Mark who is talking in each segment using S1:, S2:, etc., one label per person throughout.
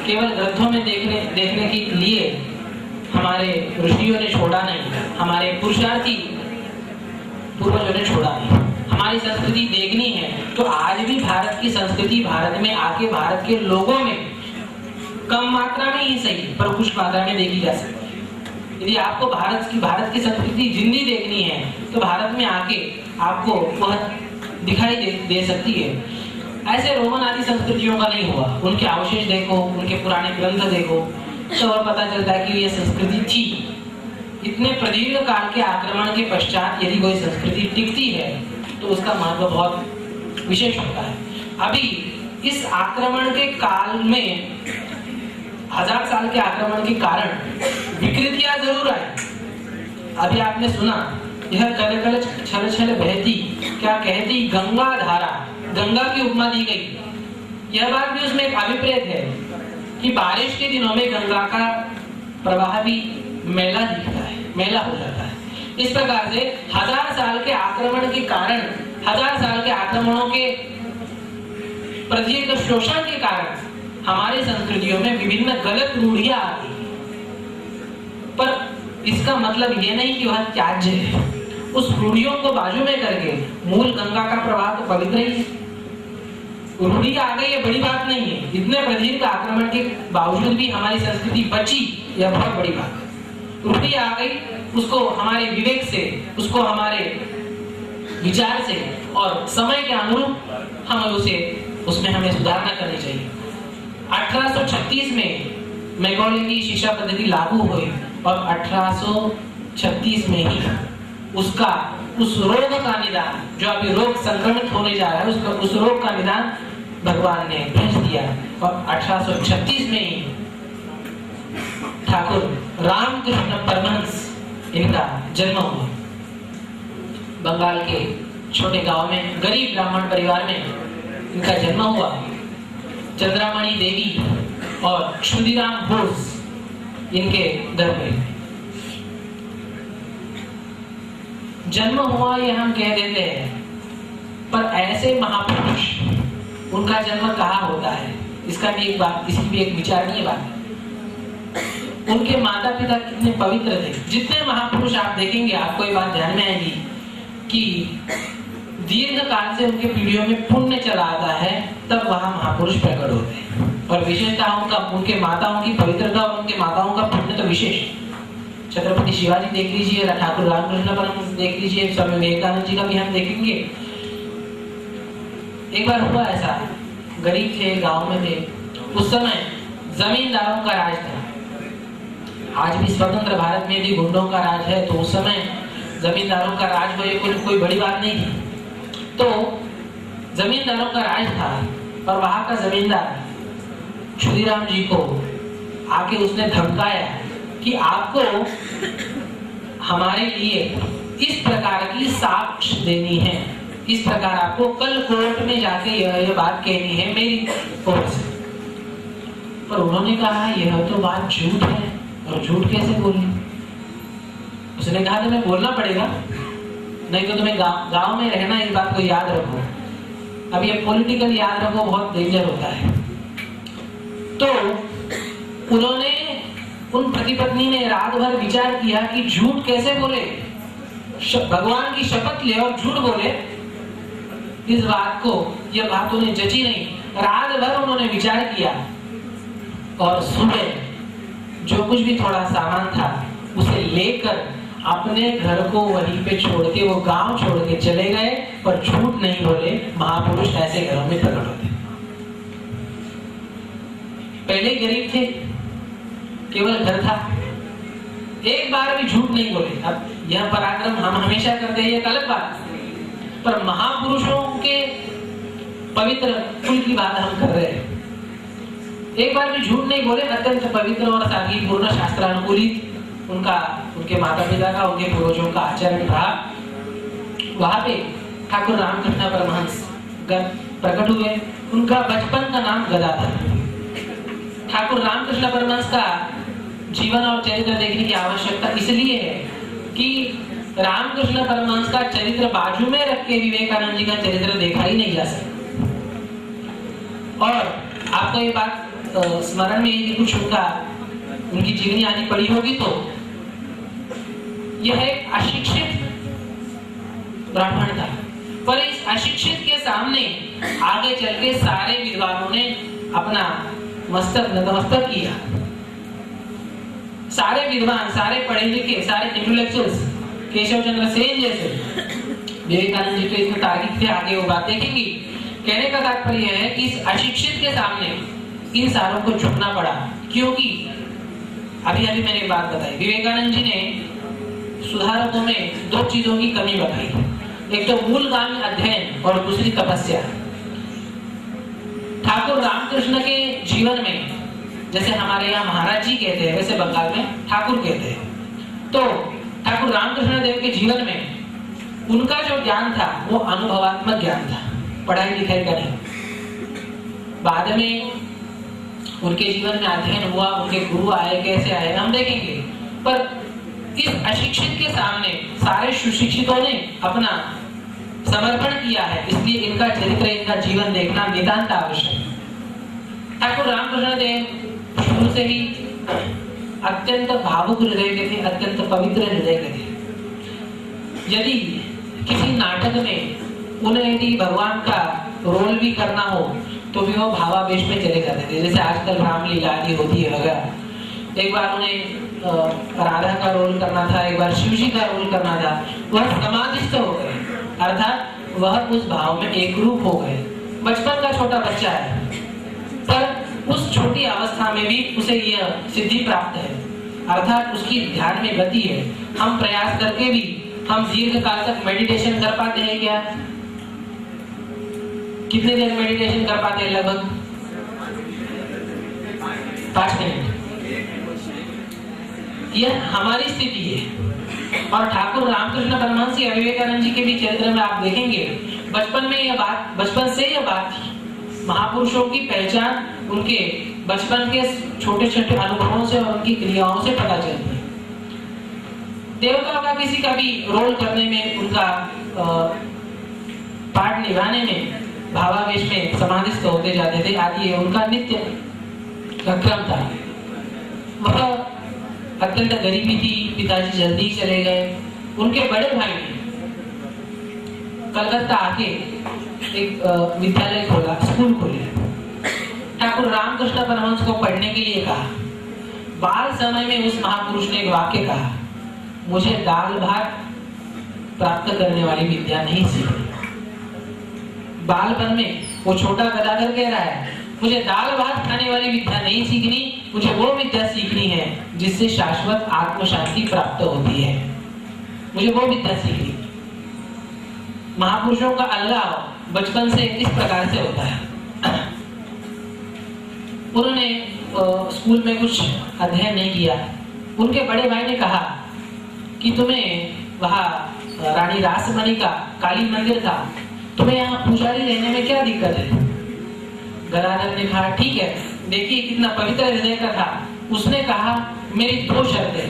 S1: केवल ग्रंथों में देखने के लिए हमारे ऋषियों ने छोड़ा नहीं, हमारे पुरुषार्थी पूर्वजों ने छोड़ा नहीं। हमारी संस्कृति देखनी है तो आज भी भारत की संस्कृति भारत में आके भारत के लोगों में कम मात्रा में ही सही पर कुछ मात्रा में देखी जा सकती है। यदि आपको भारत की संस्कृति जिंदी देखनी है तो भारत में आके आपको वह दिखाई दे सकती है। ऐसे रोमन आदि संस्कृतियों का नहीं हुआ। उनके अवशेष देखो, उनके पुराने ग्रंथ देखो तो वह पता चलता है कि यह संस्कृति थी। इतने प्रदीर्घ काल के आक्रमण के पश्चात यदि कोई संस्कृति टिकती है तो उसका महत्व बहुत विशेष होता है। अभी इस आक्रमण के काल में 1000 साल के आक्रमण के कारण विकृतियां जरूर आई। अभी आपने सुना यह कल कल छल छल बहती क्या कहती गंगा धारा, गंगा की उपमा दी गई। यह बात भी उसमें एक अभिप्रेत है कि बारिश के दिनों में गंगा का प्रवाह भी मैला दिखता है, मैला हो जाता है। इस प्रकार से 1000 साल के आक्रमण के कारण, 1000 साल के आक्रमणों के प्रत्येक शोषण के कारण हमारी संस्कृतियों में विभिन्न गलत रूढ़ियां आ गई। पर इसका मतलब ये नहीं कि वह त्याज्य है। उस रूढ़ियों को बाजू में करके मूल गंगा का प्रवाह तो पवित्र ही है। रूढ़ी आ गई ये बड़ी बात नहीं है। इतने प्रदीर्घ आक्रमण के बावजूद भी हमारी संस्कृति बची, यह बहुत बड़ी बात है। रूढ़ी आ गई, उसको हमारे विवेक से, उसको हमारे विचार से और समय के अनुरूप उसमें हमें सुधारना करनी चाहिए। 1836 में मैकॉले की शिक्षा पद्धति लागू हुई और 1836 में ही उस रोग का निदान, जो अभी रोग संक्रमित होने जा रहा है, उस रोग का निदान भगवान ने भेज दिया। और 1836 में ही ठाकुर रामकृष्ण परमहंस इनका जन्म हुआ। बंगाल के छोटे गांव में गरीब ब्राह्मण परिवार में इनका जन्म हुआ। चंद्रामणि देवी और क्षुदीराम बोस इनके घर में जन्म हुआ, ये हम कह देते हैं, पर ऐसे महापुरुष उनका जन्म कहाँ होता है, इसकी भी एक विचारणीय बात है। उनके माता पिता कितने पवित्र थे। जितने महापुरुष आप देखेंगे आपको ये बात ध्यान में आएगी कि दीर्घ काल से उनके पीढ़ियों में पुण्य चला आता है, तब वहां महापुरुष प्रकट होते हैं। और विशेषता उनके माताओं की पवित्रता और उनके माताओं का पुण्य तो विशेष। छत्रपति शिवाजी देख लीजिए, ठाकुर रामकृष्ण परमहंस देख लीजिए, स्वामी विवेकानंद जी का भी हम देखेंगे। एक बार हुआ ऐसा, गरीब थे, गांव में थे, उस समय जमींदारों का राज था। आज भी स्वतंत्र भारत में भी गुंडों का राज है, तो उस समय जमींदारों का राज हो ये कोई बड़ी बात नहीं थी। तो जमींदारों का राज था और वहां का जमींदार क्षुदीराम जी को आके उसने धमकाया कि आपको हमारे लिए इस प्रकार की साक्ष्य देनी है, इस प्रकार आपको कल कोर्ट में जाके यह बात कहनी है मेरी ओर से। पर उन्होंने कहा यह तो बात झूठ है, और झूठ कैसे बोली। उसने कहा तुम्हें बोलना पड़ेगा, नहीं तो तुम्हें गांव में रहना, इस बात को याद रखो। अब ये पॉलिटिकल याद रखो, बहुत डेंजर होता है। तो उन्होंने, उन पति पत्नी ने रात भर विचार किया कि झूठ कैसे बोले, भगवान की शपथ ले और झूठ बोले। इस बात को, यह बात उन्हें जची नहीं। रात भर उन्होंने विचार किया और सुबह जो कुछ भी थोड़ा सामान था उसे लेकर अपने घर को वहीं पे छोड़ के, वो गांव छोड़ के चले गए, पर झूठ नहीं बोले। महापुरुष ऐसे घरों में प्रकट होते। पहले गरीब थे, केवल घर था, एक बार भी झूठ नहीं बोले। अब यह पराक्रम हम हमेशा करते हैं, ये अलग बात, पर महापुरुषों के पवित्र कुल की बात हम कर रहे हैं। एक बार भी झूठ नहीं बोले, अत्यंत पवित्र और सादगीपूर्ण शास्त्रानुकूलित उनके माता पिता का, उनके पूर्वजों का आचरण था। वहां पे ठाकुर रामकृष्ण परमहंस प्रकट हुए। उनका बचपन का नाम गदाधर। ठाकुर रामकृष्ण परमहंस का जीवन और चरित्र देखने की आवश्यकता इसलिए है कि रामकृष्ण परमहंस का चरित्र बाजू में रख के विवेकानंद जी का चरित्र देखा ही नहीं जा सकता। और आपको ये बात स्मरण में यदि कुछ उनकी जीवनी आदि पढ़ी होगी तो यह एक अशिक्षित ब्राह्मण था, पर इस अशिक्षित के सामने आगे चल के सारे विद्वानों ने अपना मस्तक नतमस्तक किया। सारे विद्वान, सारे पढ़े लिखे, सारे इंटेलेक्चुअल्स, केशव चंद्र सेन जैसे, विवेकानंद जी तो इसमें तार्किक थे, आगे वो बात देखेंगी। कहने का तात्पर्य है कि इस अशिक्षित के सामने इन सारों को झुकना पड़ा, क्योंकि अभी मैंने बात बताई, विवेकानंद जी ने सुधारकों में दो चीजों की कमी बताई, एक तो मूलगामी अध्ययन और दूसरी तपस्या। ठाकुर रामकृष्ण के जीवन में, जैसे हमारे यहाँ महाराज जी कहते हैं, वैसे बंगाल में ठाकुर कहते हैं, तो ठाकुर रामकृष्ण देव के जीवन में उनका जो ज्ञान था वो अनुभवात्मक ज्ञान था, पढ़ाई लिखाई का नहीं। बाद में उनके जीवन में अध्ययन हुआ, उनके गुरु आए, कैसे आए हम देखेंगे, पर इस अशिक्षित के सामने सारे सुशिक्षितों ने अपना समर्पण किया है, इसलिए इनका चरित्र, इनका जीवन देखना नितांत आवश्यक है। ठाकुर रामकृष्ण देव शुरू से ही अत्यंत भावुक हृदय के थे, अत्यंत पवित्र हृदय के थे। यदि किसी नाटक में उन्हें यदि भगवान का रोल भी करना हो तो भी वो भावावेश में चले जाते थे, जैसे आजकल रामलीला आदि होती है वगैरह। एक बार उन्हें राधा का रोल करना था, एक बार शिव जी का रोल करना था, वह समाधिस्थ हो गए, अर्थात वह उस भाव में एक रूप हो गए। बचपन का छोटा बच्चा है, पर उस छोटी अवस्था में भी उसे यह सिद्धि प्राप्त है, अर्थात उसकी ध्यान में गति है। हम प्रयास करके भी हम दीर्घ काल तक मेडिटेशन कर पाते हैं क्या? कितने देर मेडिटेशन कर पाते हैं? लगभग 5 मिनट। यह हमारी स्थिति है। और ठाकुर रामकृष्ण परमहंस या विवेकानंद जी के भी चरित्र में आप देखेंगे, बचपन से यह बात थी। महापुरुषों की पहचान उनके बचपन के छोटे छोटे अनुभवों से और उनकी क्रियाओं से पता चलती है। देवताओं का किसी का भी रोल करने में, उनका पाठ निभाने में भावावेश में समाधिस्थ होते जाते थे, आदि है उनका नित्य क्रम था। वह अत्यंत गरीबी थी, पिताजी जल्दी चले गए। उनके बड़े भाई ने कलकत्ता आके एक विद्यालय खोला, स्कूल खोले। ठाकुर रामकृष्ण परमहंस को पढ़ने के लिए कहा। बाल समय में उस महापुरुष ने एक वाक्य कहा, मुझे दाल भात प्राप्त करने वाली विद्या नहीं सीखनी। बालपन में वो छोटा गदाधर कह रहा है, मुझे दाल भात खाने वाली विद्या नहीं सीखनी, मुझे वो विद्या सीखनी है जिससे शाश्वत आत्म शांति प्राप्त होती है, मुझे वो विद्या सीखनी। महापुरुषों का अलगाव बचपन से इस प्रकार से होता है। उन्होंने स्कूल में कुछ अध्ययन नहीं किया। उनके बड़े भाई ने कहा कि तुम्हें वहाँ रानी रासमणी का काली मंदिर था, तुम्हें यहाँ पुजारी रहने में क्या दिक्कत है? गदाधर ने कहा ठीक है, देखिए कितना पवित्र हृदय का था। उसने कहा मेरी 2 शर्तें।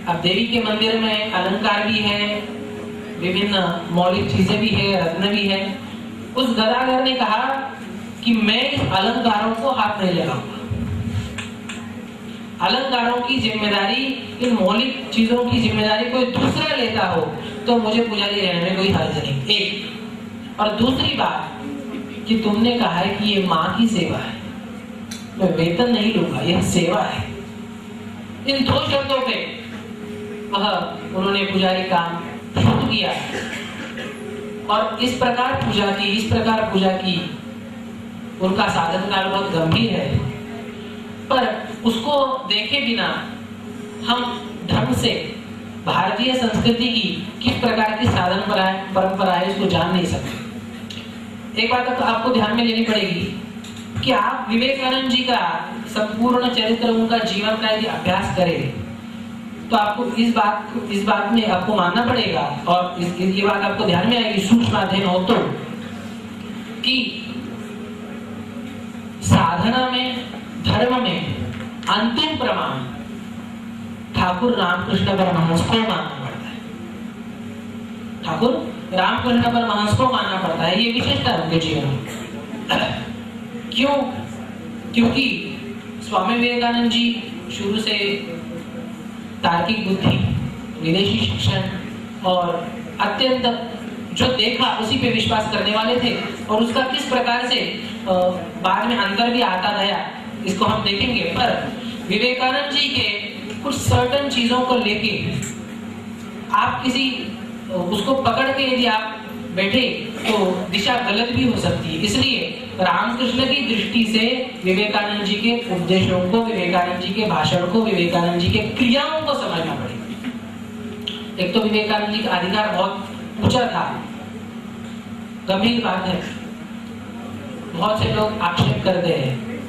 S1: अब देवी के मंदिर में अलंकार भी है, विभिन्न मौलिक चीजें भी है, रत्न भी है। उस गदाधर ने कहा कि मैं इस अलंकारों को हाथ नहीं लगाऊंगा। अलंकारों की जिम्मेदारी, इन मौलिक चीजों की जिम्मेदारी कोई दूसरा लेता हो तो मुझे पुजारी रहने में कोई हर्ज नहीं। एक और दूसरी बात कि तुमने कहा है कि ये माँ की सेवा है, मैं वेतन नहीं लूंगा, यह सेवा है। इन 2 शर्तों पे वह उन्होंने पुजारी काम शुरू किया और इस प्रकार पूजा की। उनका साधन काल बहुत गंभीर है, पर उसको देखे बिना हम ढंग से भारतीय संस्कृति की किस प्रकार की साधन परंपरा है इसको जान नहीं सकते। एक बात तो आपको ध्यान में लेनी पड़ेगी कि आप विवेकानंद जी का संपूर्ण चरित्र, उनका जीवन का यदि अभ्यास करें तो आपको इस बात में आपको मानना पड़ेगा और ये बात आपको ध्यान में आएगी, सूक्ष्म अध्ययन हो तो, कि साधना में, धर्म में अंतिम प्रमाण ठाकुर रामकृष्ण परमहंस को मानना पड़ता है। ठाकुर रामकृष्ण परमहंस को मानना पड़ता है, ये विशेषता है उनके जीवन में। क्यों? क्योंकि स्वामी विवेकानंद जी शुरू से तार्किक बुद्धि, विदेशी शिक्षण और अत्यंत जो देखा उसी पे विश्वास करने वाले थे, और उसका किस प्रकार से बाद में अंतर भी आता गया इसको हम देखेंगे। पर विवेकानंद जी के कुछ सर्टन चीजों को लेके आप किसी उसको पकड़ के यदि आप बैठे तो दिशा गलत भी हो सकती है। इसलिए रामकृष्ण की दृष्टि से विवेकानंद जी के उपदेशों को, विवेकानंद जी के भाषण को, विवेकानंद जी के क्रियाओं को समझना पड़ेगा। एक तो विवेकानंद जी का अधिकार बहुत ऊंचा था, गंभीर बात है। बहुत से लोग आक्षेप करते हैं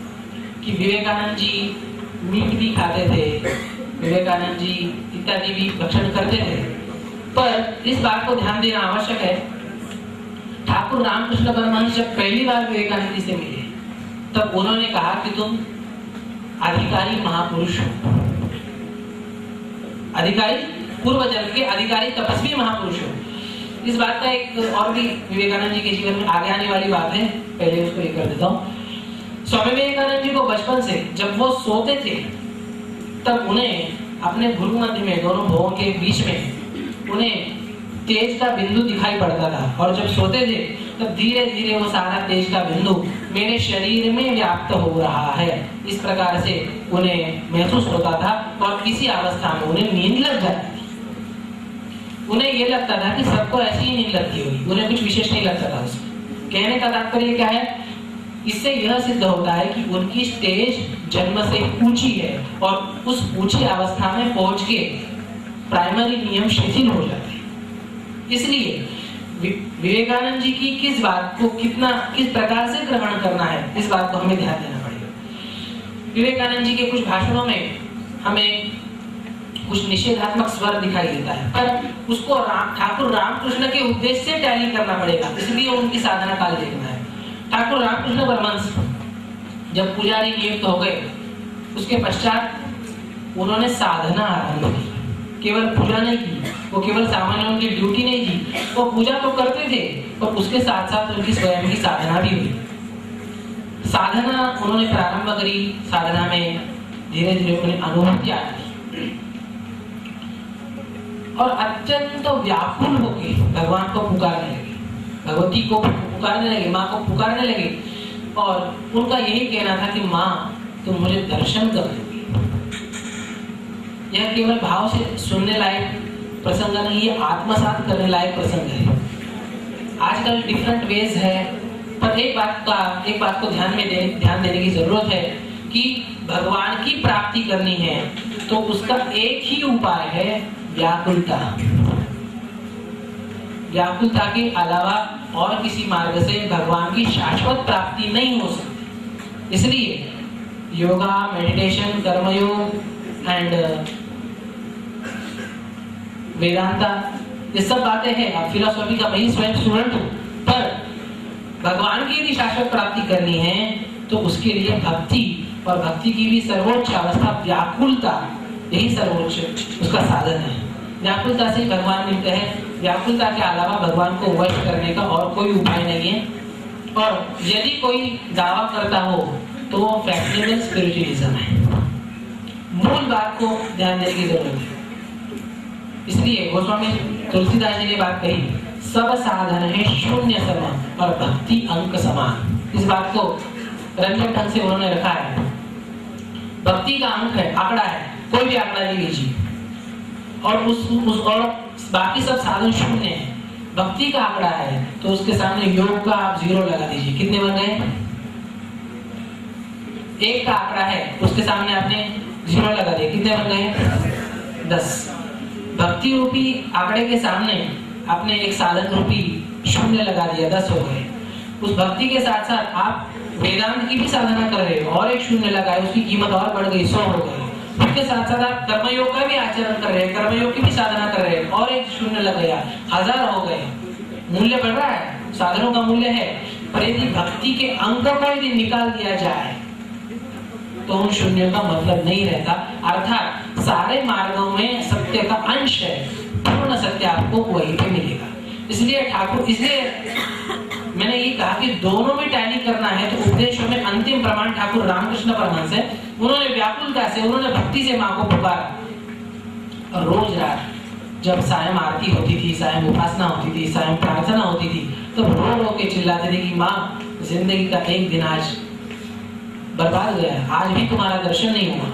S1: कि विवेकानंद जी मीट भी खाते थे, विवेकानंद जी इत्यादि भी भक्षण करते थे। पर इस बात को ध्यान देना आवश्यक है, ठाकुर रामकृष्ण परमहंस जब पहली बार विवेकानंद जी से मिले तब उन्होंने कहा कि तुम अधिकारी महापुरुष हो, अधिकारी पूर्व जन्म के अधिकारी तपस्वी महापुरुष हो। इस बात का एक और भी विवेकानंद जी के जीवन में आगे आने वाली बात है, पहले उसको ये कर देता हूँ। स्वामी विवेकानंद जी को बचपन से जब वो सोते थे तब उन्हें अपने भ्रू मध्य में, दोनों भुवों के बीच में उन्हें तेज का बिंदु दिखाई पड़ता था, और जब सोते थे तब धीरे धीरे वो सारा तेज का बिंदु मेरे शरीर में व्याप्त हो रहा है, इस प्रकार से उन्हें महसूस होता था। और इसी अवस्था में उन्हें नींद लग जाती थी। उन्हें ये लगता था कि सबको ऐसी ही नींद लगती होगी, उन्हें कुछ विशेष नहीं लगता था उसमें। कहने का तात्पर्य क्या है, इससे यह सिद्ध होता है कि उनकी स्टेज जन्म से ऊंची है, और उस ऊंची अवस्था में पहुंच के प्राइमरी नियम शिथिल हो जाते हैं। इसलिए विवेकानंद जी की किस बात को किस प्रकार से ग्रहण करना है, इस बात को हमें ध्यान देना पड़ेगा। विवेकानंद जी के कुछ भाषणों में हमें कुछ निषेधात्मक स्वर दिखाई देता है, पर उसको ठाकुर रामकृष्ण के उद्देश्य से टैली करना पड़ेगा, इसलिए उनकी साधना काल देखना है। ठाकुर रामकृष्ण परमहंस जब पुजारी नियुक्त हो गए, उसके पश्चात उन्होंने साधना आरंभ की। केवल पूजा नहीं की, वो केवल सामान्य उनकी ड्यूटी नहीं की, वो पूजा तो करते थे और उसके साथ साथ उनकी स्वयं की साधना भी हुई। साधना उन्होंने प्रारंभ करी, साधना में धीरे धीरे उन्हें अनुभूति आई और अत्यंत व्याकुल होकर भगवान को पुकारने लगे, भगवती को पुकारने लगे, माँ को पुकारने लगे। और उनका यही कहना था कि माँ तुम मुझे दर्शन कर दोगी। यह केवल भाव से सुनने लायक प्रसंग नहीं, ये आत्मसात करने लायक प्रसंग है। आजकल डिफरेंट वेज है, पर एक बात को ध्यान देने की जरूरत है कि भगवान की प्राप्ति करनी है तो उसका एक ही उपाय है, व्याकुलता। व्याकुलता के अलावा और किसी मार्ग से भगवान की शाश्वत प्राप्ति नहीं हो सकती। इसलिए योगा, मेडिटेशन, कर्मयोग एंड वेदांता, ये सब बातें हैं। आप फिलोसॉफी का वही स्वयं स्टूडेंट हो, पर भगवान की यदि शाश्वत प्राप्ति करनी है तो उसके लिए भक्ति, और भक्ति की भी सर्वोच्च अवस्था व्याकुलता, यही सर्वोच्च उसका साधन है। व्याकुलता से भगवान मिलते हैं, व्याकुलता के अलावा भगवान को वश करने का और कोई उपाय नहीं है। और यदि कोई दावा करता हो तो वो फैक्शनेबल स्पिरिचुअलिज्म है। मूल बात को ध्यान देने की जरूरत है। इसलिए गोस्वामी तुलसीदास जी ने बात कही, सब साधन है शून्य समान और भक्ति अंक समान। इस बात को रंजक ढंग से उन्होंने रखा है। भक्ति का अंक है, आंकड़ा है, कोई भी आंकड़ा ले लीजिए, और और बाकी सब साधन शून्य है। भक्ति का आंकड़ा है तो उसके सामने योग का आप 0 लगा दीजिए, कितने बन गए? 1 का आंकड़ा है, उसके सामने आपने 0 लगा दिए, कितने बन गए? 10। भक्ति रूपी आंकड़े के सामने आपने एक साधन रूपी 0 लगा दिया, 10 हो गए। उस भक्ति के साथ साथ आप वेदांत की भी साधना कर रहे हो और एक 0 लगाए, उसकी कीमत और बढ़ गई, 100 हो गई। उसके साथ साथ आप कर्मयोग का भी आचरण कर रहे हैं, कर्मयोग की भी साधना कर रहे हैं और एक 0 लग गया, 1000 हो गए। मूल्य बढ़ रहा है, साधनों का मूल्य है, पर यदि भक्ति के अंक को यदि निकाल दिया जाए तो उन शून्यों का मतलब नहीं रहता। अर्थात सारे मार्गों में सत्य का अंश है, पूर्ण सत्य आपको वहीं पे मिलेगा। इसलिए मैंने ये कहा कि दोनों में टैली करना है तो उपदेशों में अंतिम प्रमाण ठाकुर रामकृष्ण परमहंस है। उन्होंने व्याकुलता से, उन्होंने भक्ति से माँ को पुकारा और रोज रात जब सायं आरती होती थी, सायं उपासना होती थी, सायं प्रार्थना होती थी, तो रो रो के चिल्लाते थे कि माँ जिंदगी का एक दिन आज बर्बाद गया, आज भी तुम्हारा दर्शन नहीं हुआ।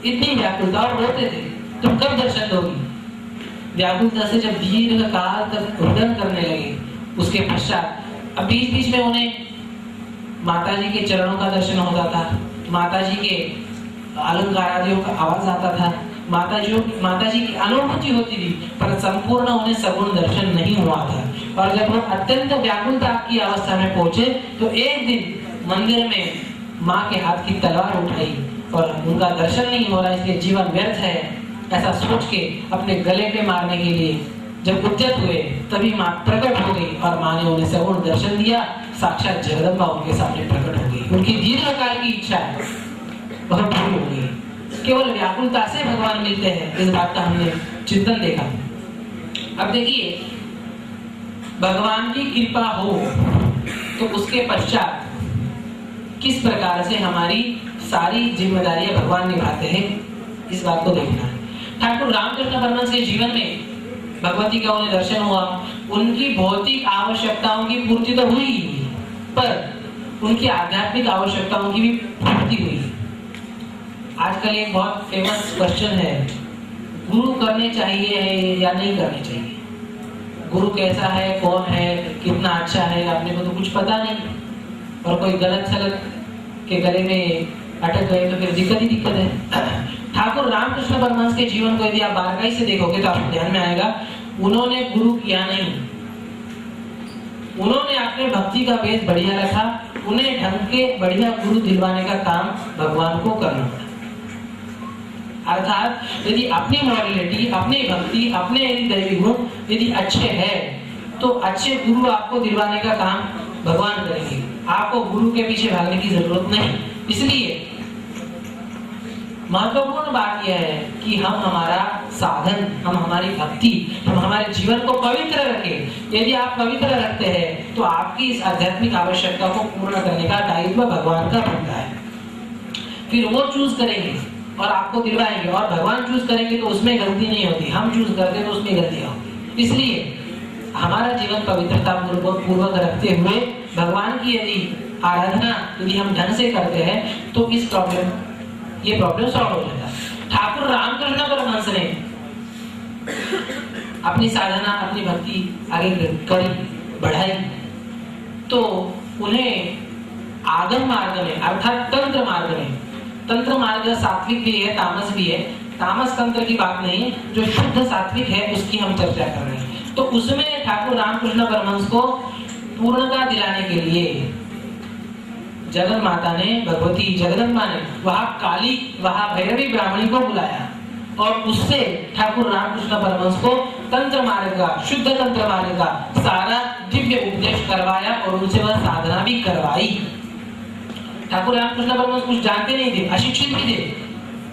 S1: इतनी व्याकुलता, और रोते थे तुम कब दर्शन दोगी। व्याकुलता से जब दीर्घ काल तक रुदन करने लगे, उसके पश्चात अब बीच बीच में उन्हें माता जी के चरणों का दर्शन होता था, माता जी के अलंकार आदियों का आवाज आता था, माता जी की अनुभूति होती थी, पर संपूर्ण उन्हें सगुण दर्शन नहीं हुआ था। और जब वो अत्यंत व्याकुलता की अवस्था में पहुंचे तो एक दिन मंदिर में माँ के हाथ की तलवार उठाई और उनका दर्शन नहीं हो रहा, इसलिए जीवन व्यर्थ है, ऐसा सोच के अपने गले पे मारने के लिए जब उद्यत हुए, तभी माँ प्रकट हो गई और माँ ने उन्हें सगुण दर्शन दिया। साक्षात जगदम्बा उनके सामने प्रकट हो गई। उनकी दीर्घकाल की इच्छा वह पूरी हो गई। केवल व्याकुलता से भगवान मिलते हैं, इस बात का हमने चिंतन देखा। अब देखिए, भगवान की कृपा हो तो उसके पश्चात किस प्रकार से हमारी सारी जिम्मेदारियां भगवान निभाते हैं, इस बात को देखना है। ठाकुर रामकृष्ण परमहंस के जीवन में भगवती का उन्हें दर्शन हुआ, उनकी भौतिक आवश्यकताओं की पूर्ति तो हुई, पर उनकी आध्यात्मिक आवश्यकताओं की भी पूर्ति हुई। आजकल एक बहुत फेमस क्वेश्चन है, गुरु करने चाहिए या नहीं करने चाहिए। गुरु कैसा है, कौन है, कितना अच्छा है, अपने को तो कुछ पता नहीं, और कोई गलत सलत के गले में अटक गए तो फिर दिक्कत है। ठाकुर रामकृष्ण परमहंस के जीवन को यदि आप बारीकाई से देखोगे तो आपको ध्यान में आएगा, उन्होंने गुरु किया नहीं, उन्होंने अपने भक्ति का बेस बढ़िया रखा, उन्हें ढंग के बढ़िया गुरु दिलवाने का काम भगवान को करना पड़ा। अर्थात यदि अपनी मॉरलिटी, अपनी भक्ति, अपने यदि दैवी गुण यदि अच्छे हैं तो अच्छे गुरु आपको दिलवाने का काम भगवान करेंगे, आपको गुरु के पीछे भागने की जरूरत नहीं। इसलिए महत्वपूर्ण बात यह है कि हम हमारा साधन, हम हमारी भक्ति, हम हमारे जीवन को पवित्र रखें। यदि आप पवित्र रखते हैं तो आपकी इस आध्यात्मिक आवश्यकता को पूर्ण करने का दायित्व भगवान का बनता है। फिर वो चूज करेंगे और आपको दिलवाएंगे, और भगवान चूज करेंगे तो उसमें गलती नहीं होती, हम चूज करते तो उसमें गलतियां होती। इसलिए हमारा जीवन पवित्रता पूर्वक रखते हुए भगवान की यदि आराधना यदि हम ढंग से करते हैं तो ये प्रॉब्लम सॉल्व हो जाता है। ठाकुर रामकृष्ण परमहंस ने अपनी साधना, अपनी भक्ति आगे करी, बढ़ाई, तो उन्हें आगम मार्ग में अर्थात तंत्र मार्ग सात्विक भी है, तामस भी है। तामस तंत्र की बात नहीं, जो शुद्ध सात्विक है उसकी हम चर्चा कर रहे हैं। तो उसमें ठाकुर रामकृष्ण परमहंस को पूर्णता दिलाने के लिए जगन माता ने, भगवती जगदम्बा ने वहां भैरवी ब्राह्मणी को बुलाया और उससे ठाकुर रामकृष्ण परमहंस को तंत्र मार्ग का, शुद्ध तंत्र मार्ग का सारा दिव्य उपदेश करवाया और उनसे वह साधना भी करवाई। ठाकुर रामकृष्ण परमहंस कुछ जानते नहीं थे, अशिक्षित भी थे,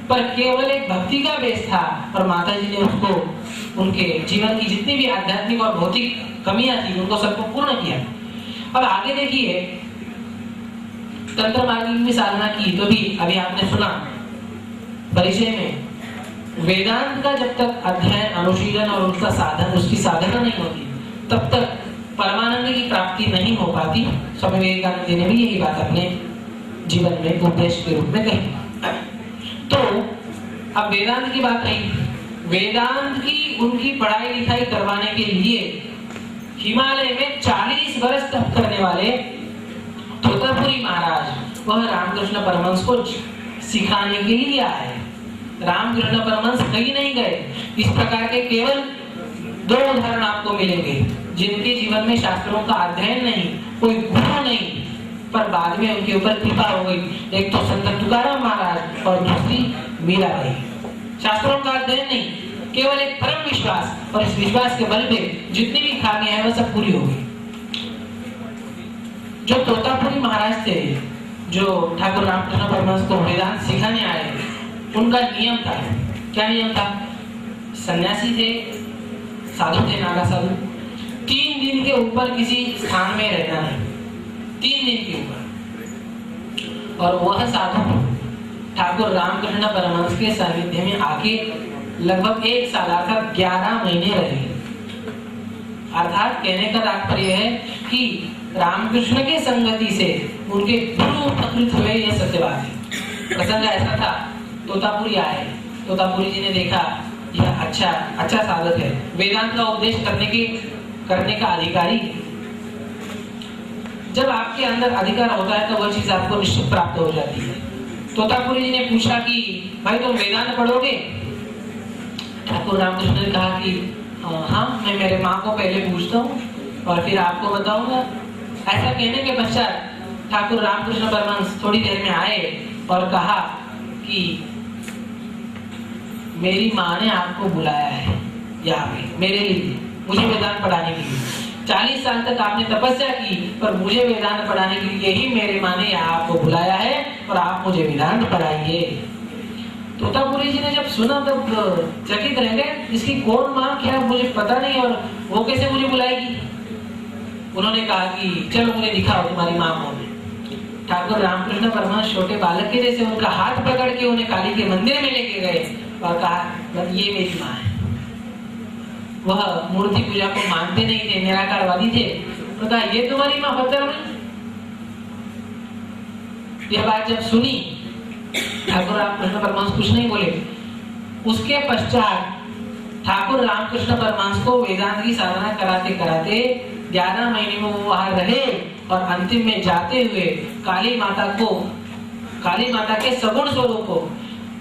S1: पर केवल एक भक्ति का बेस था और माता जी ने उसको, उनके जीवन की जितनी भी आध्यात्मिक और भौतिक कमियां थी उनको सबको पूर्ण किया। अब आगे देखिए, तंत्र मार्ग की साधना की तो भी अभी आपने सुना परिचय में, वेदांत का जब तक अध्ययन, अनुशीलन और उसका साधन, उसकी साधना नहीं होती तब तक परमानंद की प्राप्ति नहीं हो पाती। स्वामी विवेकानंद जी ने भी यही बात अपने जीवन में उपदेश के रूप में कही। तो अब वेदांत की बात रही, वेदांत की उनकी पढ़ाई लिखाई करवाने के लिए हिमालय में 40 वर्ष तप करने वाले तोतापुरी महाराज, वह रामकृष्ण परमहंस को सिखाने के लिए आए। रामकृष्ण परमहंस कहीं नहीं गए। इस प्रकार के केवल 2 उदाहरण आपको मिलेंगे जिनके जीवन में शास्त्रों का अध्ययन नहीं, कोई गुरु नहीं, पर बाद में उनके ऊपर कृपा हो गई। एक तो संत तुकाराम महाराज और दूसरी मीराबाई। शास्त्रों का अध्ययन नहीं, केवल एक परम विश्वास, और इस विश्वास के बल पे जितनी भी खामियां हैं वह सब पूरी हो गई। जो तोतापुरी महाराज थे, जो ठाकुर रामकृष्ण परमहंस को वेदांत सिखाने आए, उनका नियम था। क्या नियम था? सन्यासी थे, साधु थे, नागा साधु, 3 दिन के ऊपर किसी स्थान में रहना नहीं, 3 दिन के ऊपर। और वह साधु ठाकुर रामकृष्ण परमहंस के सानिध्य में आके लगभग 1 साल अर्थात 11 महीने रहे। अर्थात कहने का तात्पर्य है कि रामकृष्ण के संगति से उनके गुरु उपकृत हुए, यह सत्य बात है। प्रसंग ऐसा था, तोतापुरी आए, तोतापुरी जी ने देखा यह अच्छा साधक है, वेदांत का उपदेश करने का अधिकारी। जब आपके अंदर अधिकार होता है तो वह चीज आपको निश्चित प्राप्त हो जाती है। तोतापुरी जी ने पूछा कि भाई तुम वेदांत पढ़ोगे? ठाकुर रामकृष्ण ने कहा कि हाँ, मैं मेरे माँ को पहले पूछता हूँ और फिर आपको बताऊंगा। ऐसा कहने के पश्चात ठाकुर रामकृष्ण परमहंस थोड़ी देर में आए और कहा कि मेरी माँ ने आपको बुलाया है यहाँ पे मेरे लिए, मुझे वेदांत पढ़ाने के लिए। 40 साल तक आपने तपस्या की, पर मुझे वेदांत पढ़ाने के लिए ही मेरे माँ ने यहाँ आपको बुलाया है और आप मुझे वेदांत पढ़ाइए। तोतापुरी जी ने जब सुना तब चकित रह गए, इसकी कौन माँ, क्या मुझे पता नहीं, और वो कैसे मुझे बुलाएगी। उन्होंने कहा कि चलो मुझे दिखाओ तुम्हारी माँ कौन है। ठाकुर रामकृष्ण परमहंस छोटे बालक के जैसे उनका हाथ पकड़ के उन्हें काली के मंदिर में लेके गए और कहा ये मेरी माँ है। वह मूर्ति पूजा को मानते नहीं थे, निराकारवादी थे। तो कहा ये तुम्हारी माँ पत्थर में। यह बात जब सुनी ठाकुर रामकृष्ण परमहंस कुछ नहीं बोले। उसके पश्चात ठाकुर रामकृष्ण परमहंस को वेदांत की साधना कराते कराते 11 महीने में वो वहां रहे और अंतिम में जाते हुए काली माता के सगुण स्वरूप को,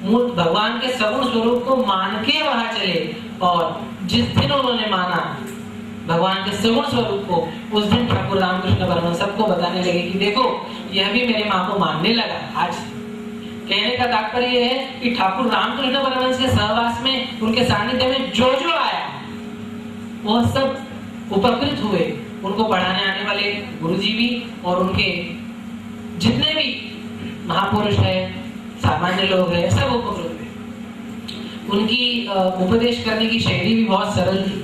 S1: मूल भगवान के सगुण स्वरूप को मान के वहां चले। और जिस दिन उन्होंने माना भगवान के सगुण स्वरूप को, उस दिन ठाकुर रामकृष्ण परमहंस सबको बताने लगे कि देखो यह भी मेरे माँ को मानने लगा। आज कहने का तात्पर्य है कि ठाकुर रामकृष्ण परमहंस के सहवास में, उनके सानिध्य में जो जो आया वह सब उपकृत हुए। उनको पढ़ाने आने वाले गुरुजी भी और उनके जितने भी महापुरुष है, सामान्य लोग हैं, सब उपकृत हुए। उनकी उपदेश करने की शैली भी बहुत सरल थी।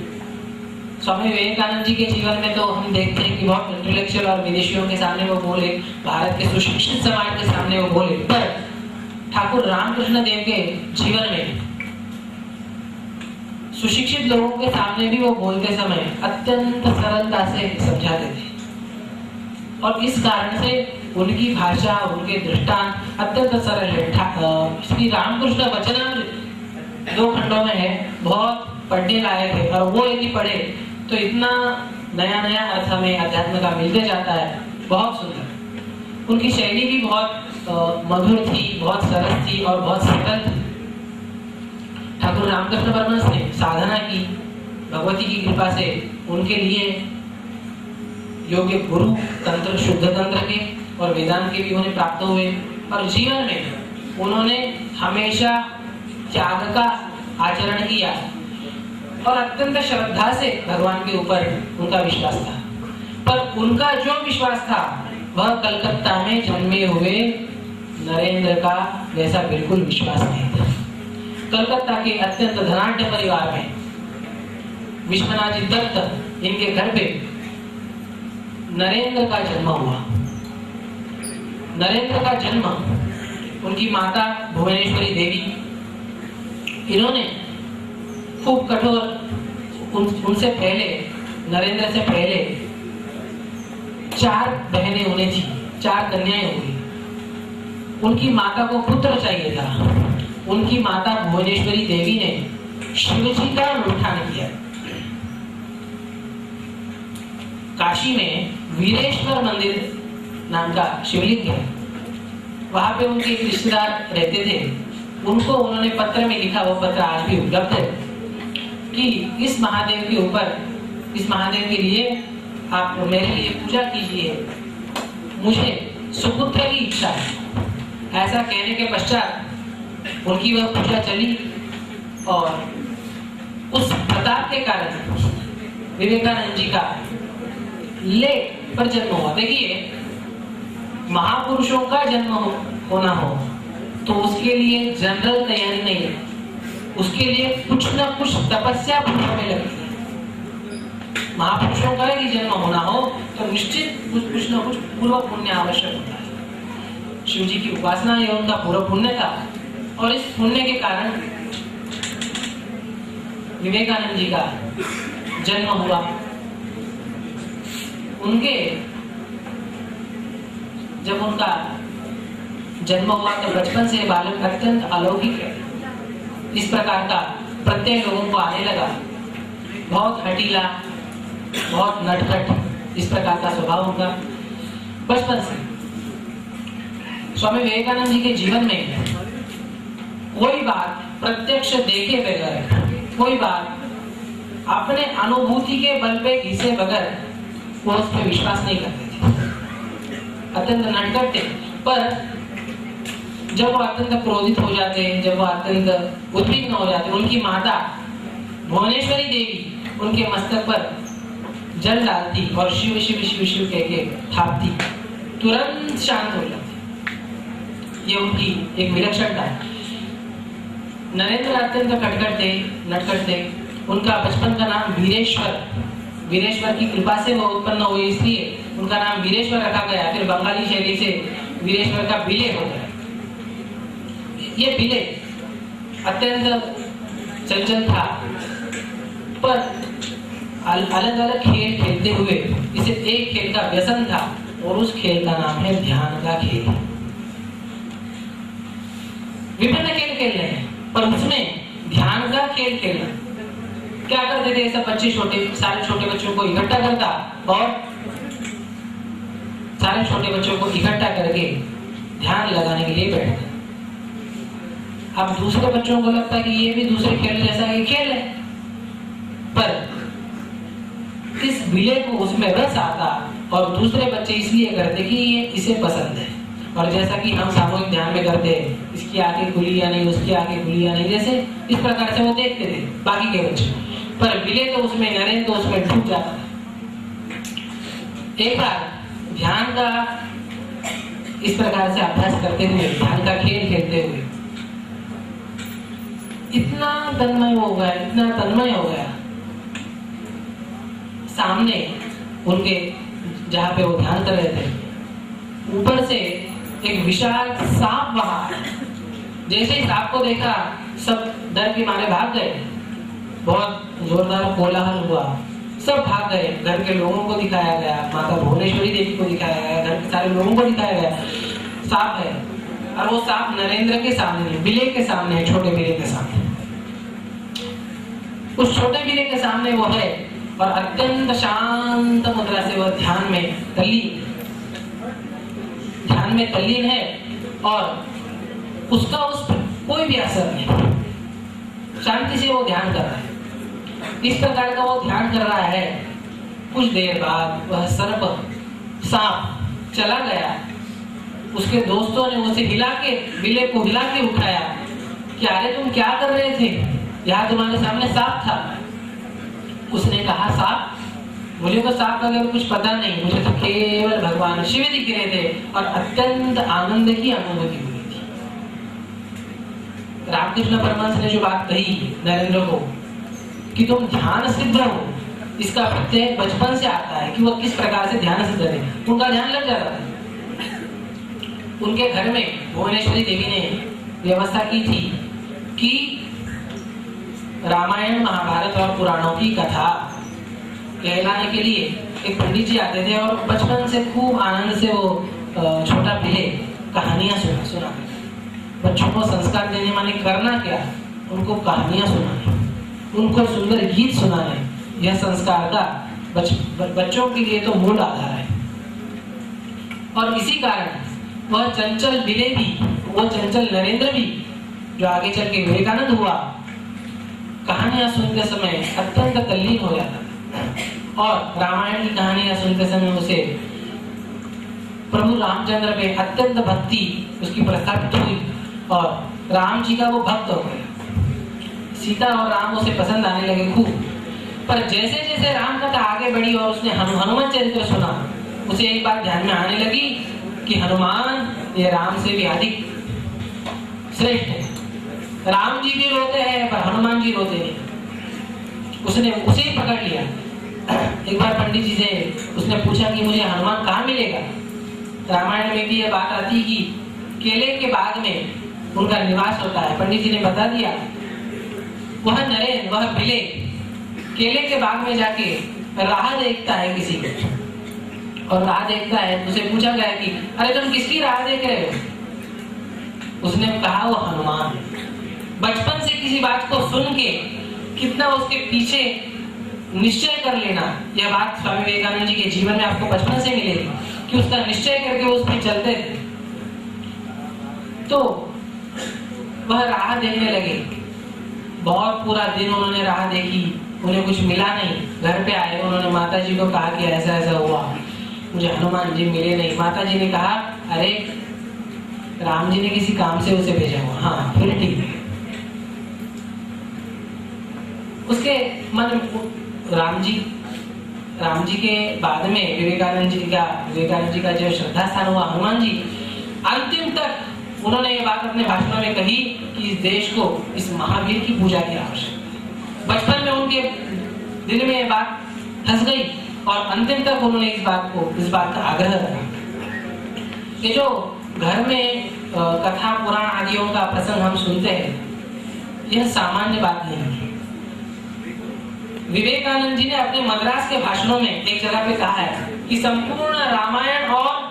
S1: स्वामी विवेकानंद जी के जीवन में तो हम देखते हैं कि बहुत इंटेलेक्चुअल और विदेशियों के सामने वो बोले, भारत के सुशिक्षित समाज के सामने वो बोले, पर ठाकुर रामकृष्ण देव के जीवन में सुशिक्षित लोगों के सामने भी वो बोलते समय अत्यंत सरलता से समझाते थे। और इस कारण से उनकी भाषा, उनके दृष्टांत अत्यंत सरल है। श्री रामकृष्ण वचनामृत 2 खंडों में है, बहुत पढ़ने लायक है। और वो यदि पढ़े तो इतना नया नया अर्थ हमें अध्यात्म का मिलते जाता है, बहुत सुंदर। उनकी शैली भी बहुत मधुर थी, बहुत सरल थी और बहुत सरल थी। ठाकुर रामकृष्ण परमहंस ने साधना की, भगवती की कृपा से उनके लिए योग्य गुरु, तंत्र, शुद्ध तंत्र के और वेदांत के भी उन्हें प्राप्त हुए। और जीवन में उन्होंने हमेशा त्याग का आचरण किया और अत्यंत श्रद्धा से भगवान के ऊपर उनका विश्वास था। पर उनका जो विश्वास था वह कलकत्ता में जन्मे हुए नरेंद्र का वैसा बिल्कुल विश्वास नहीं था। कलकत्ता के अत्यंत धनाढ्य परिवार में विश्वनाथ जी दत्त, इनके घर पे नरेंद्र का जन्म हुआ। नरेंद्र का जन्म उनकी माता भुवनेश्वरी देवी, इन्होंने खूब कठोर, उनसे पहले, नरेंद्र से पहले 4 बहनें उन्हें थी, 4 कन्याएं हुई। उनकी माता को पुत्र चाहिए था। उनकी माता भुवनेश्वरी देवी ने शिव जी का अनुष्ठान किया। काशी में वीरेश्वर मंदिर नाम का शिवलिंग है, वहां पे उनके एक रिश्तेदार रहते थे। उनको उन्होंने पत्र में लिखा, वो पत्र आज भी उपलब्ध है, कि इस महादेव के ऊपर, इस महादेव के लिए आप मेरे लिए पूजा कीजिए, मुझे सुपुत्र की इच्छा है। ऐसा कहने के पश्चात उनकी वह पूजा चली और उस प्रताप के कारण विवेकानंद जी का लेट पर जन्म हुआ। देखिए, महापुरुषों का जन्म होना हो तो उसके लिए जनरल तैयारी नहीं है, उसके लिए कुछ ना कुछ तपस्या पूर्व में लगती है। महापुरुषों का ही जन्म होना हो तो निश्चित कुछ न कुछ पूर्व पुण्य आवश्यक होता है। शिव जी की उपासना ये उनका पूर्व पुण्य था और इस पुण्य के कारण विवेकानंद जी का जन्म हुआ। जब उनका जन्म हुआ तो बचपन से बालक अत्यंत अलौकिक है। इस प्रकार का प्रत्येक लोगों को आने लगा। बहुत हठीला, बहुत नटखट, इस प्रकार का स्वभाव उनका बचपन से। स्वामी विवेकानंद जी के जीवन में कोई बात प्रत्यक्ष देखे बगैर, कोई बात अपने अनुभूति के बल पे घिसे बगैर वो उस पर विश्वास नहीं करते थे। अत्यंत नटखट थे, पर जब वो अत्यंत क्रोधित हो जाते, जब वो अत्यंत उद्विग्न हो जाते, उनकी माता भुवनेश्वरी देवी उनके मस्तक पर जल डालती और शिव शिव शिव शिव कह के थापती, तुरंत शांत हो जाती। ये उनकी एक विलक्षणता है। नरेंद्र अत्यंत कटकट थे, नटखट थे। उनका बचपन का नाम वीरेश्वर, वीरेश्वर की कृपा से वो उत्पन्न हुए, इसलिए उनका नाम वीरेश्वर रखा गया। फिर बंगाली शैली से वीरेश्वर का विले हो गया। ये विले अत्यंत चंचल था, पर अलग अलग खेल खेलते हुए इसे एक खेल का व्यसन था और उस खेल का नाम है ध्यान का खेल। विभिन्न खेल खेल रहे हैं, पर उसमें ध्यान का खेल खेलना। क्या करते थे सब बच्चे, सारे छोटे बच्चों को इकट्ठा करता और सारे छोटे बच्चों को इकट्ठा करके ध्यान लगाने के लिए बैठता। अब दूसरे बच्चों को लगता कि ये भी दूसरे खेल जैसा ही खेल है, पर इस विले को उसमें रस आता और दूसरे बच्चे इसलिए करते कि ये इसे पसंद है। और जैसा कि हम सामूहिक ध्यान में करते हैं, इसकी आंखें खुली या नहीं, उसकी आंखें खुली या नहीं, जैसे इस प्रकार से वो देखते थे बाकी के बच्चे, पर विले तो उसमें, नरेंद्र तो उसमें डूब जाता था। एक बार ध्यान का इस प्रकार से अभ्यास करते हुए, ध्यान का खेल खेलते हुए इतना तन्मय हो गया, इतना तन्मय हो गया, सामने उनके जहां पे वो ध्यान कर रहे थे, ऊपर से एक विशाल सांप वहां। जैसे ही सांप को देखा सब डर के मारे भाग गए। बहुत जोरदार कोलाहल हुआ, सब भाग गए। घर के लोगों को दिखाया गया, माता भुवनेश्वरी देवी को दिखाया गया, घर के सारे लोगों को दिखाया गया सांप है। और वो सांप नरेंद्र के सामने, विले के सामने, छोटे विले के सामने, उस छोटे विले के सामने वो है और अत्यंत शांत मुद्रा से वह ध्यान में तल्लीन है और उसका उस पर कोई भी असर नहीं, शांति से वो ध्यान कर रहा है। इस प्रकार का वो ध्यान कर रहा है। कुछ देर बाद वह सांप चला गया। उसके दोस्तों ने उसे विले को हिला के उठाया कि अरे तुम क्या कर रहे थे, यहाँ तुम्हारे सामने सांप था। उसने कहा सांप, मुझे तो सांप वगैरह कुछ पता नहीं, मुझे तो केवल भगवान शिव दिख रहे थे और अत्यंत आनंद की अनुभूति हुई थी। रामकृष्ण परमहंस ने जो बात कही नरेंद्र को कि तुम ध्यान सिद्ध हो, इसका प्रत्यय बचपन से आता है कि वह किस प्रकार से ध्यान सिद्ध है। उनका ध्यान लग जाता था। उनके घर में भुवनेश्वरी देवी ने व्यवस्था की थी कि रामायण, महाभारत और पुराणों की कथा कहलाने के लिए एक पंडित जी आते थे और बचपन से खूब आनंद से वो छोटा विले कहानियां सुना बच्चों को संस्कार देने माने करना क्या, उनको कहानियां सुनाने, उनको सुंदर गीत सुनाने, यह संस्कार का बच्चों के लिए तो मूल आधार है। और इसी कारण वह चंचल विले भी, वो चंचल नरेंद्र भी, जो आगे चल के विवेकानंद हुआ, कहानियां सुनते समय अत्यंत तल्लीन हो जाता था। और रामायण की कहानियां सुनते समय उसे प्रभु रामचंद्र पे अत्यंत भक्ति उसकी प्रस्थापित हुई और राम जी का वो भक्त हो गया। सीता और राम उसे पसंद आने लगे खूब। पर जैसे जैसे राम कथा आगे बढ़ी और उसने हनुमान चरित्र सुना, उसे एक बात ध्यान में आने लगी कि हनुमान ये राम से भी अधिक श्रेष्ठ है। राम जी भी रोते हैं पर हनुमान जी रोते नहीं। उसने उसे ही पकड़ लिया एक बार पंडित जी से उसने पूछा कि मुझे हनुमान कहाँ मिलेगा। रामायण में भी ये बात आती कि केले के बाग में उनका निवास होता है। पंडित जी ने बता दिया, वह नरेन, वह बिले केले के बाग में जाके राह देखता है किसी को, और राह देखता है। उसे पूछा गया कि अरे तुम किसकी राह देख रहे हो? उसने कहा वो हनुमान। बचपन से किसी बात को सुन के कितना उसके पीछे निश्चय कर लेना, यह बात स्वामी विवेकानंद जी के जीवन में आपको बचपन से मिलेगी कि उसका निश्चय करके वो उस पर चलते थे। तो वह राह देखने लगे। बहुत पूरा दिन उन्होंने राह देखी, उन्हें कुछ मिला नहीं। घर पे आए, उन्होंने माता जी को कहा कि ऐसा ऐसा हुआ, मुझे हनुमान जी मिले नहीं। माता जी ने कहा अरे राम जी ने किसी काम से उसे भेजा हुआ। हाँ, फिर ठीक है। उसके मन राम जी के बाद में विवेकानंद जी का जो श्रद्धा स्थान हुआ हनुमान जी, अंतिम तक उन्होंने ये बात अपने भाषणों में कही कि इस देश को इस महावीर की पूजा की आवश्यकता। बचपन में उनके दिल में ये बात धस गई और अंतिम तक उन्होंने इस बात का आग्रह रखा। ये जो घर में कथा पुराण आदियों का प्रसंग हम सुनते हैं, यह सामान्य बात नहीं है। विवेकानंद जी ने अपने मद्रास के भाषणों में एक जगह पे कहा है कि संपूर्ण रामायण और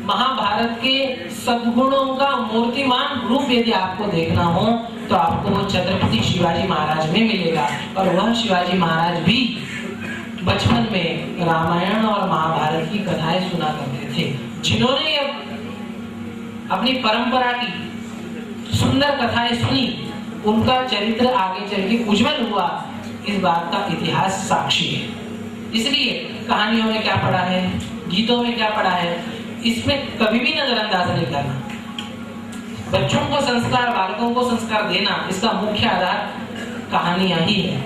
S1: महाभारत के सद्गुणों का मूर्तिमान रूप यदि आपको देखना हो तो आपको वो छत्रपति शिवाजी महाराज में मिलेगा। और वह शिवाजी महाराज भी बचपन में रामायण और महाभारत की कथाएं सुना करते थे। जिन्होंने अपनी परंपरा की सुंदर कथाएं सुनी, उनका चरित्र आगे चल के उज्जवल हुआ, इस बात का इतिहास साक्षी है। इसलिए कहानियों में क्या पढ़ा है, गीतों में क्या पढ़ा है, इसमें कभी भी नजरअंदाज नहीं करना। बच्चों को संस्कार, बालकों को संस्कार देना, इसका मुख्य आधार कहानियां ही है।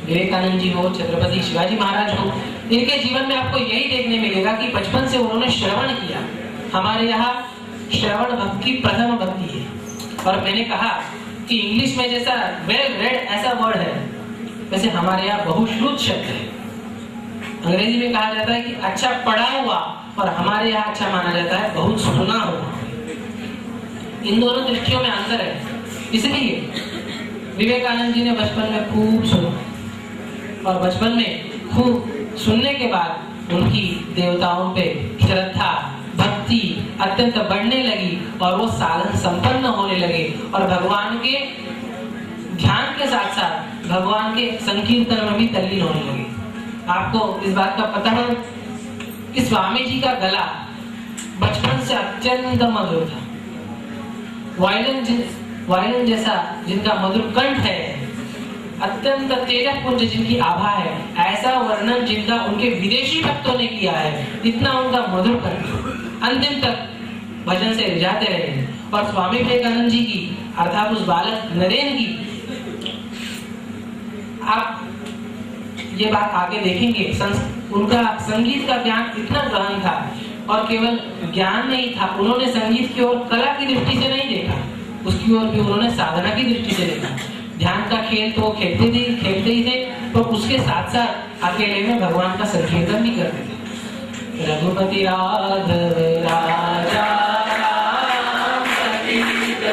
S1: विवेकानंद जी हो, छत्रपति शिवाजी महाराज हो, इनके जीवन में आपको यही देखने मिलेगा कि बचपन से उन्होंने श्रवण किया। हमारे यहाँ श्रवण भक्ति प्रथम भक्ति है। और मैंने कहा कि इंग्लिश में जैसा वेल रेड ऐसा वर्ड है, वैसे हमारे यहाँ बहुश्रुत शब्द है। अंग्रेजी में कहा जाता है कि अच्छा पढ़ा हुआ, और हमारे यहाँ अच्छा माना जाता है बहुत सुना हुआ। इन दोनों दृष्टियों में अंतर है। इसलिए विवेकानंद जी ने बचपन में खूब सुना, और बचपन में खूब सुनने के बाद उनकी देवताओं पे श्रद्धा भक्ति अत्यंत बढ़ने लगी, और वो साधन संपन्न होने लगे, और भगवान के ध्यान के साथ साथ भगवान के संकीर्तन में भी तल्लीन होने लगे। आपको इस बात का पता है कि स्वामी जी का गला बचपन से अत्यंत मधुर था। वायलिन जैसा जिनका मधुर कंठ है, अत्यंत तेजपुंज जिनकी आभा है, ऐसा वर्णन जिनका उनके विदेशी भक्तों ने किया है। इतना उनका मधुर कंठ, अंतिम तक भजन से रिझाते रहे। और स्वामी विवेकानंद जी की अर्थात उस बालक नरेन की आप ये बात आगे देखेंगे, उनका संगीत का ज्ञान इतना गहन था, और केवल ज्ञान नहीं था, उन्होंने संगीत की ओर कला की दृष्टि से नहीं देखा, उसकी ओर भी उन्होंने साधना की दृष्टि से देखा। ध्यान का खेल तो वो खेलते ही थे, तो उसके साथ साथ अकेले में भगवान का संकीर्तन भी करते थे। रघुपति राघव राजा राम सतीत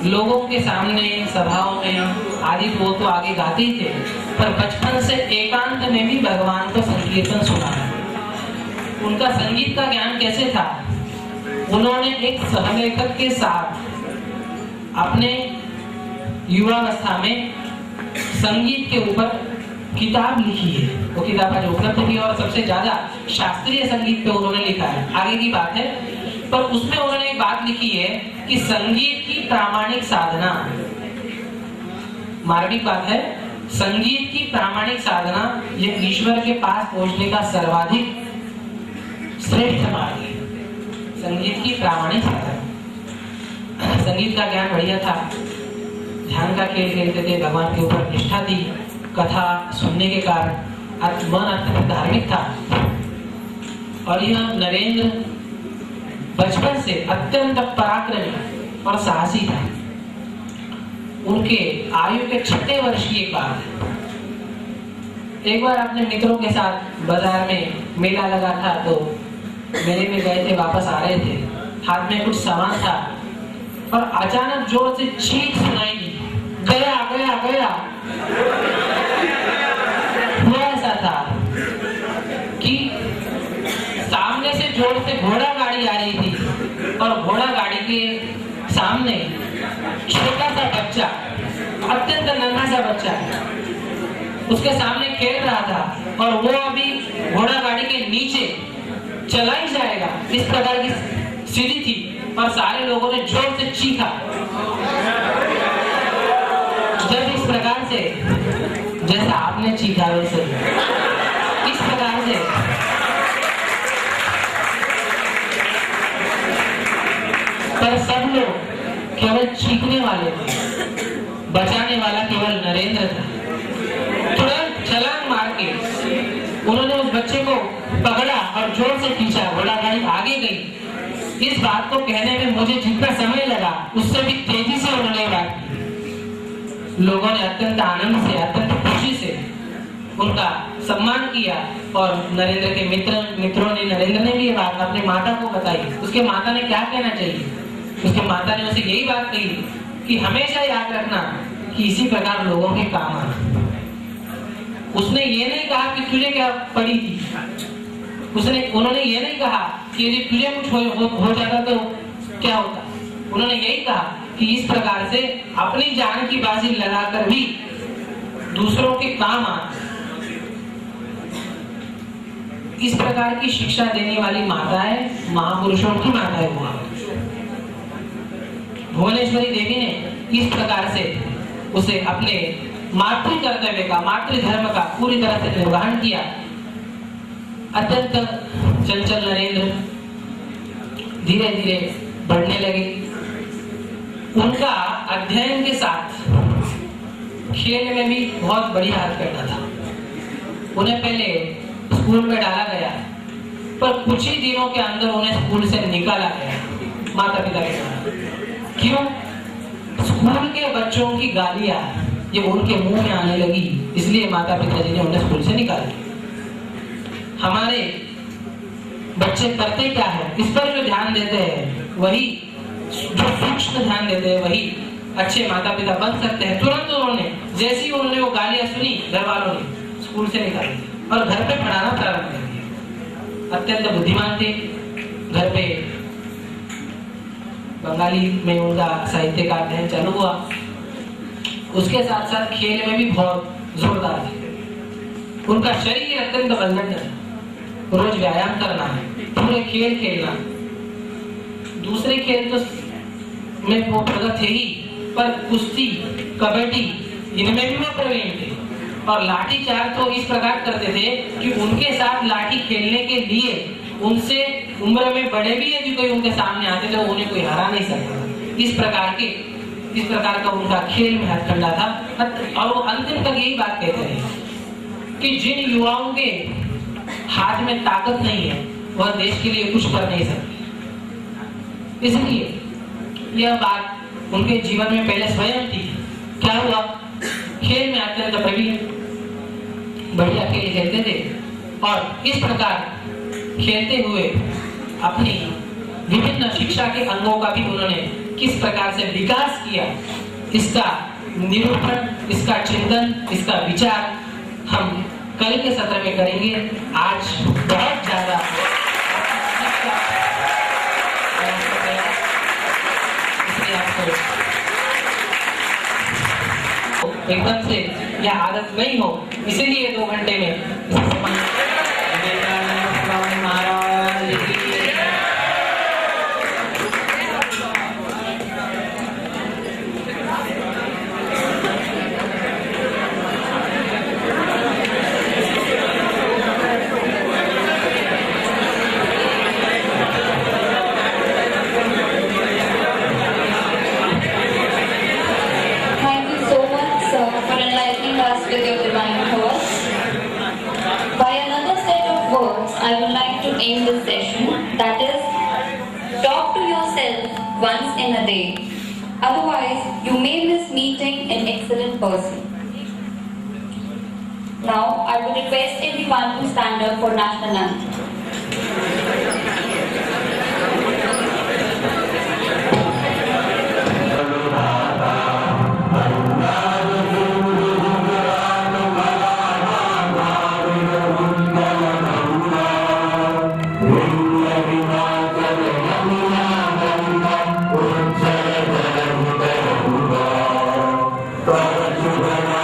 S1: लोगों के सामने सभाओं में आदि वो तो आगे गाते ही थे, पर बचपन से एकांत में भी भगवान को संकीर्तन सुना। उनका संगीत का ज्ञान कैसे था? उन्होंने एक सहलेखक के साथ अपने युवावस्था में संगीत के ऊपर किताब लिखी है। वो किताब आज उपलब्ध भी और सबसे ज्यादा शास्त्रीय संगीत पे उन्होंने लिखा है, आगे की बात है। पर उसमें उन्होंने एक बात लिखी है कि संगीत की प्रामाणिक साधना, मार्मिक बात है, संगीत की प्रामाणिक साधना यह ईश्वर के पास पहुंचने का सर्वाधिक श्रेष्ठ मार्ग है। संगीत की प्रामाणिक साधना, संगीत का ज्ञान बढ़िया था, ध्यान का खेल खेलते थे, भगवान के ऊपर निष्ठा थी, कथा सुनने के कारण मन अत्यंत धार्मिक था। और यह नरेंद्र बचपन से अत्यंत पराक्रमी और साहसी था। उनके आयु के 6 वर्ष की एक बात है, एक बार अपने मित्रों के साथ बाजार में मेला लगा था, तो मेले में गए थे, वापस आ रहे थे, हाथ में कुछ सामान था और अचानक जोर से चीख सुनाई दी, गया गया गया। हुआ ऐसा था कि सामने से जोर से घोड़ा गाड़ी आ रही थी और घोड़ा गाड़ी के सामने छोटा सा बच्चा, अत्यंत नन्हा सा बच्चा उसके सामने खेल रहा था और वो अभी घोड़ा गाड़ी के नीचे चला ही जाएगा, इस प्रकार की स्थिति थी। और सारे लोगों ने जोर से चीखा। जब इस प्रकार से, जैसा आपने चीखा वैसे इस प्रकार से पर सब लोग केवल चीखने वाले थे, बचाने वाला केवल नरेंद्र था। तुरंत छलांग मार के उन्होंने उस बच्चे को पकड़ा और जोर से खींचा, घोड़ा गाड़ी आगे गई। इस बात को कहने में मुझे जितना समय लगा उससे भी तेजी से उन्होंने बात की। लोगों ने अत्यंत आनंद से, अत्यंत खुशी से उनका सम्मान किया और नरेंद्र के मित्रों ने, नरेंद्र ने भी ये बात अपने माता को बताई। उसके माता ने क्या कहना चाहिए? उसके माता ने उसे यही बात कही कि हमेशा याद रखना कि इसी प्रकार लोगों के काम आना। उसने ये नहीं कहा कि तुझे क्या पड़ी थी, उन्होंने ये नहीं कहा कि यदि तुझे कुछ हो जाता तो क्या होता। उन्होंने यही कहा कि इस प्रकार से अपनी जान की बाजी लगाकर भी दूसरों के काम आ। इस प्रकार की शिक्षा देने वाली माताएं महापुरुषों की माताएं हुआ। भुवनेश्वरी देवी ने इस प्रकार से उसे अपने मातृ कर्तव्य का, मातृ धर्म का पूरी तरह से निर्वहन किया। अत्यंत चंचल नरेंद्र धीरे धीरे बढ़ने लगे। उनका अध्ययन के साथ खेल में भी बहुत बढ़िया हाथ करना था। उन्हें पहले स्कूल में डाला गया, पर कुछ ही दिनों के अंदर उन्हें स्कूल से निकाला गया माता पिता के साथ। क्यों? स्कूल के बच्चों की गालियां ये उनके मुंह में आने लगी, इसलिए माता पिताजी ने उन्हें स्कूल से निकाला। हमारे बच्चे करते क्या है, इस पर जो ध्यान देते हैं, वही जो सूक्ष्म ध्यान देते हैं, वही अच्छे माता पिता बन सकते हैं। तुरंत जैसी उन्होंने वो गालियां सुनी, घर वालों ने स्कूल से निकाल दिया और घर पे पढ़ाना प्रारंभ कर दिया। अत्यंत बुद्धिमान थे। घर पे बंगाली में उनका साहित्य का अध्ययन चालू हुआ। उसके साथ साथ खेल में भी बहुत जोरदार थे। उनका शरीर अत्यंत बलवान था। रोज व्यायाम करना, पूरे खेल खेलना। दूसरे खेल तो में वो प्रगत थे ही, पर कुश्ती, कबड्डी इनमें भी वो प्रवीण थे। और लाठी चार्ज तो इस प्रकार करते थे कि उनके साथ लाठी खेलने के लिए उनसे उम्र में बड़े भी यदि कोई उनके सामने आते थे, उन्हें कोई हरा नहीं सकता। इस प्रकार का उनका खेल में हथकंडा था। और वो अंतिम तक यही बात कहते हैं कि जिन युवाओं के हाथ में ताकत नहीं है, वह देश के लिए कुछ कर नहीं सकते। इसलिए यह बात उनके जीवन में पहले स्वयं थी। क्या हुआ? खेल में अत्यंत प्रवीण, बढ़िया खेल खेलते थे और इस प्रकार खेलते हुए अपनी विभिन्न शिक्षा के अंगों का भी उन्होंने किस प्रकार से विकास किया, इसका निरूपण, इसका चिंतन, इसका विचार हम कल के सत्र में करेंगे। आज बहुत ज्यादा एकदम से यह आदत नहीं हो, इसीलिए 2 घंटे में महाराज
S2: with your divine thoughts. By another set of words, I would like to end this session, that is, talk to yourself once in a day. Otherwise, you may miss meeting an excellent person. Now, I would request everyone to stand up for national anthem.
S3: Thank you.